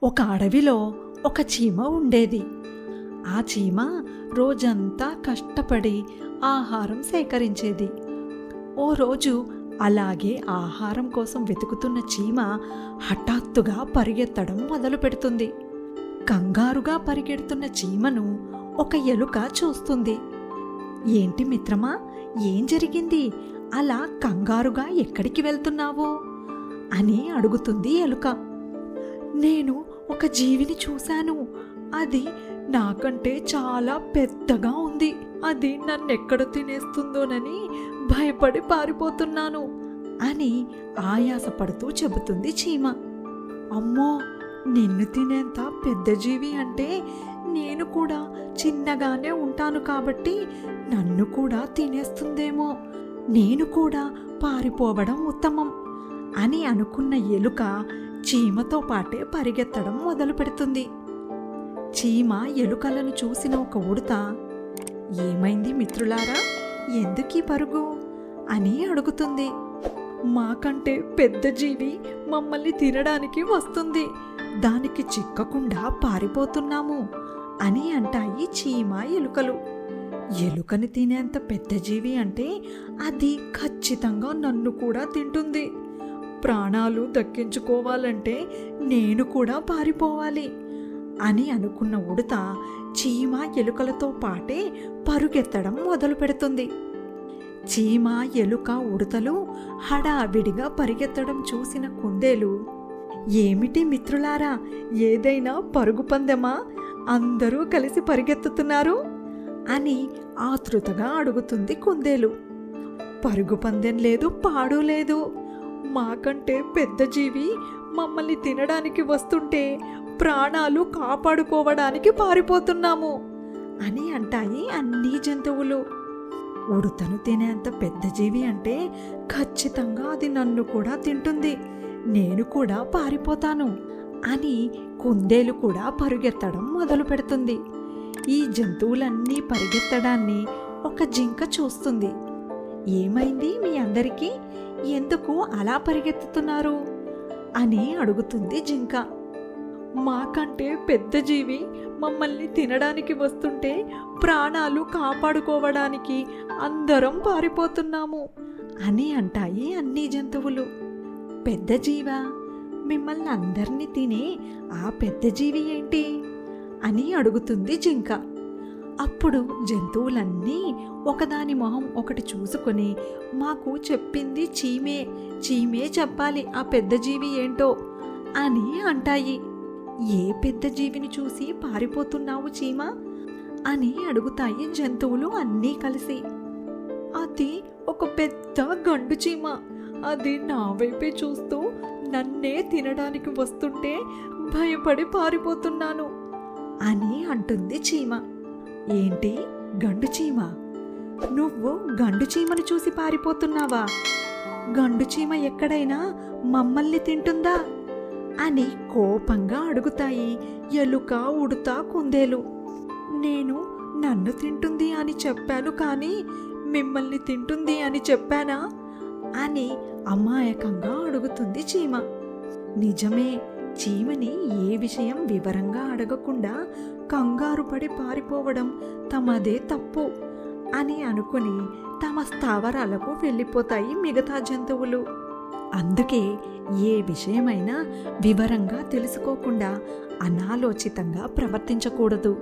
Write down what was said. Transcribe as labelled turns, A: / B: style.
A: ఒక అడవిలో ఒక చీమ ఉండేది. ఆ చీమ రోజంతా కష్టపడి ఆహారం సేకరించేది. ఓ రోజు అలాగే ఆహారం కోసం వెతుకుతున్న చీమ హఠాత్తుగా పరిగెత్తడం మొదలు పెడుతుంది. కంగారుగా పరిగెడుతున్న చీమను ఒక ఎలుక చూస్తుంది. ఏంటి మిత్రమా, ఏం జరిగింది? అలా కంగారుగా ఎక్కడికి వెళ్తున్నావు అని అడుగుతుంది ఎలుక. నేను ఒక జీవిని చూశాను. అది నాకంటే చాలా పెద్దగా ఉంది. అది నన్నెక్కడ తినేస్తుందోనని భయపడి పారిపోతున్నాను అని ఆయాసపడుతూ చెబుతుంది చీమ. అమ్మో, నిన్ను తినేంత పెద్ద జీవి అంటే నేను కూడా చిన్నగానే ఉంటాను కాబట్టి నన్ను కూడా తినేస్తుందేమో. నేను కూడా పారిపోవడం ఉత్తమం అని అనుకున్న ఎలుక చీమతో పాటే పరిగెత్తడం మొదలు పెడుతుంది. చీమ ఎలుకలను చూసిన ఒక ఉడత, ఏమైంది మిత్రులారా, ఎందుకీ పరుగు అని అడుగుతుంది. మాకంటే పెద్ద జీవి మమ్మల్ని తినడానికి వస్తుంది, దానికి చిక్కకుండా పారిపోతున్నాము అని అంటాయి చీమ ఎలుకలు. ఎలుకని తినేంత పెద్ద జీవి అంటే అది ఖచ్చితంగా నన్ను కూడా తింటుంది. ప్రాణాలు దక్కించుకోవాలంటే నేను కూడా పారిపోవాలి అని అనుకున్న ఉడత చీమ ఎలుకలతో పాటే పరుగెత్తడం మొదలు పెడుతుంది. చీమ ఎలుక ఉడతలు హడావిడిగా పరిగెత్తడం చూసిన కుందేలు, ఏమిటి మిత్రులారా, ఏదైనా పరుగు పందెమా? అందరూ కలిసి పరిగెత్తుతున్నారు అని ఆతృతగా అడుగుతుంది కుందేలు. పరుగు పందెం లేదు, పాడు లేదు. మాకంటే పెద్ద జీవి మమ్మల్ని తినడానికి వస్తుంటే ప్రాణాలు కాపాడుకోవడానికి పారిపోతున్నాము అని అంటాయి అన్ని జంతువులు. ఉడతను తినేంత పెద్ద జీవి అంటే ఖచ్చితంగా అది నన్ను కూడా తింటుంది, నేను కూడా పారిపోతాను అని కుందేలు కూడా పరుగెత్తడం మొదలు పెడుతుంది. ఈ జంతువులన్నీ పరిగెత్తడాన్ని ఒక జింక చూస్తుంది. ఏమైంది మీ అందరికీ, ఎందుకు అలా పరిగెత్తుతున్నారు అని అడుగుతుంది జింక. మాకంటే పెద్ద జీవి మమ్మల్ని తినడానికి వస్తుంటే ప్రాణాలు కాపాడుకోవడానికి అందరం పారిపోతున్నాము అని అంటాయి అన్ని జంతువులు. పెద్ద జీవా, మిమ్మల్ని అందరినీ తినే ఆ పెద్ద జీవి ఏంటి అని అడుగుతుంది జింక. అప్పుడు జంతువులన్నీ ఒకదాని మొహం ఒకటి చూసుకొని, మాకు చెప్పింది చీమే, చీమే చెప్పాలి ఆ పెద్ద జీవి ఏంటో అని అంటాయి. ఏ పెద్ద జీవిని చూసి పారిపోతున్నావు చీమా అని అడుగుతాయి జంతువులు అన్నీ కలిసి. అది ఒక పెద్ద గండు చీమ. అది నా వైపే చూస్తూ నన్నే తినడానికి వస్తుంటే భయపడి పారిపోతున్నాను అని అంటుంది చీమ. ఏంటి, గండు చీమ? నువ్వు గండు చీమను చూసి పారిపోతున్నావా? గండు చీమ ఎక్కడైనా మమ్మల్ని తింటుందా అని కోపంగా అడుగుతాయి ఎలుక, ఉడత, కుందేలు. నేను నన్ను తింటుంది అని చెప్పాను, కానీ మిమ్మల్ని తింటుంది అని చెప్పానా అని అమాయకంగా అడుగుతుంది చీమ. నిజమే, చీమని ఏ విషయం వివరంగా అడగకుండా కంగారు పడి పారిపోవడం తమదే తప్పు అని అనుకుని తమ స్థావరాలకు వెళ్ళిపోతాయి మిగతా జంతువులు. అందుకే ఏ విషయమైనా వివరంగా తెలుసుకోకుండా అనాలోచితంగా ప్రవర్తించకూడదు.